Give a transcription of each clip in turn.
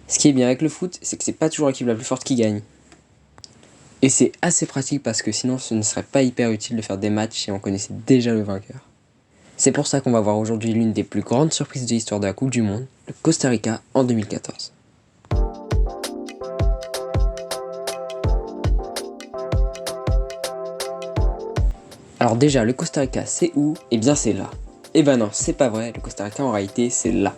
Ce qui est bien avec le foot, c'est que c'est pas toujours l'équipe la plus forte qui gagne. Et c'est assez pratique parce que sinon ce ne serait pas hyper utile de faire des matchs si on connaissait déjà le vainqueur. C'est pour ça qu'on va voir aujourd'hui l'une des plus grandes surprises de l'histoire de la Coupe du Monde, le Costa Rica en 2014. Alors déjà, le Costa Rica, c'est où? Eh bien c'est là. Eh ben non, c'est pas vrai, le Costa Rica en réalité, c'est là.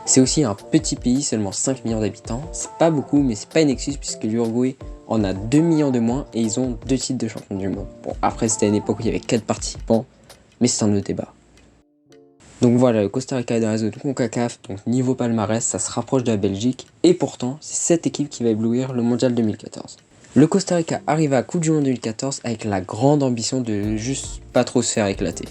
C'est aussi un petit pays, seulement 5 millions d'habitants. C'est pas beaucoup, mais c'est pas une excuse puisque l'Uruguay en a 2 millions de moins et ils ont 2 titres de champion du monde. Bon, après c'était une époque où il y avait 4 participants, mais c'est un autre débat. Donc voilà, le Costa Rica est dans la zone CONCACAF, donc niveau palmarès, ça se rapproche de la Belgique, et pourtant, c'est cette équipe qui va éblouir le Mondial 2014. Le Costa Rica arrive à la Coupe du Monde 2014 avec la grande ambition de juste pas trop se faire éclater.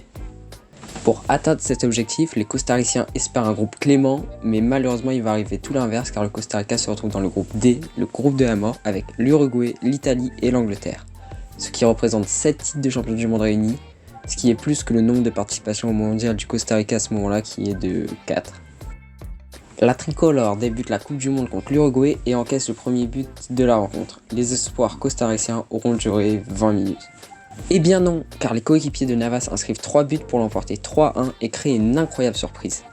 Pour atteindre cet objectif, les Costariciens espèrent un groupe clément, mais malheureusement il va arriver tout l'inverse car le Costa Rica se retrouve dans le groupe D, le groupe de la mort, avec l'Uruguay, l'Italie et l'Angleterre, ce qui représente 7 titres de champion du monde réunis, ce qui est plus que le nombre de participations au mondial du Costa Rica à ce moment-là qui est de 4. La tricolore débute la Coupe du Monde contre l'Uruguay et encaisse le premier but de la rencontre. Les espoirs costariciens auront duré 20 minutes. Eh bien non, car les coéquipiers de Navas inscrivent 3 buts pour l'emporter 3-1 et créent une incroyable surprise.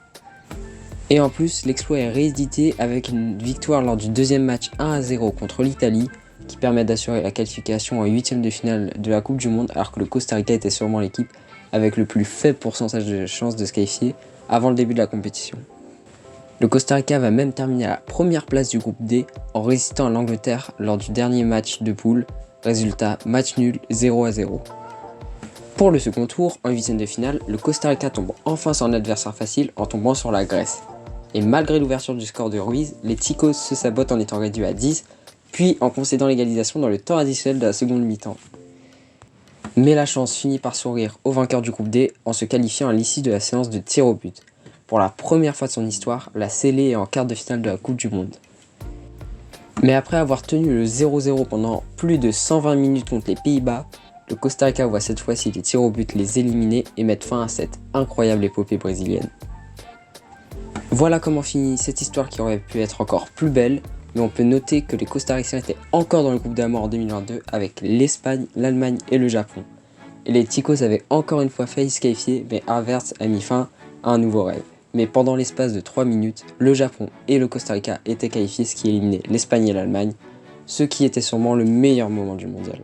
Et en plus, l'exploit est réédité avec une victoire lors du deuxième match 1-0 contre l'Italie, qui permet d'assurer la qualification en 8ème de finale de la Coupe du Monde, alors que le Costa Rica était sûrement l'équipe avec le plus faible pourcentage de chances de se qualifier avant le début de la compétition. Le Costa Rica va même terminer à la première place du groupe D en résistant à l'Angleterre lors du dernier match de poule. Résultat, match nul 0-0. Pour le second tour, en 8ème de finale, le Costa Rica tombe enfin sur un adversaire facile en tombant sur la Grèce. Et malgré l'ouverture du score de Ruiz, les Ticos se sabotent en étant réduits à 10, puis en concédant l'égalisation dans le temps additionnel de la seconde mi-temps. Mais la chance finit par sourire au vainqueur du groupe D en se qualifiant à l'issue de la séance de tir au but. Pour la première fois de son histoire, la scellée est en quart de finale de la Coupe du Monde. Mais après avoir tenu le 0-0 pendant plus de 120 minutes contre les Pays-Bas, le Costa Rica voit cette fois-ci les tirs au but les éliminer et mettre fin à cette incroyable épopée brésilienne. Voilà comment finit cette histoire qui aurait pu être encore plus belle, mais on peut noter que les Costariciens étaient encore dans le groupe de la mort en 2022 avec l'Espagne, l'Allemagne et le Japon. Et les Ticos avaient encore une fois failli se qualifier, mais Havertz a mis fin à un nouveau rêve. Mais pendant l'espace de 3 minutes, le Japon et le Costa Rica étaient qualifiés, ce qui éliminait l'Espagne et l'Allemagne, ce qui était sûrement le meilleur moment du mondial.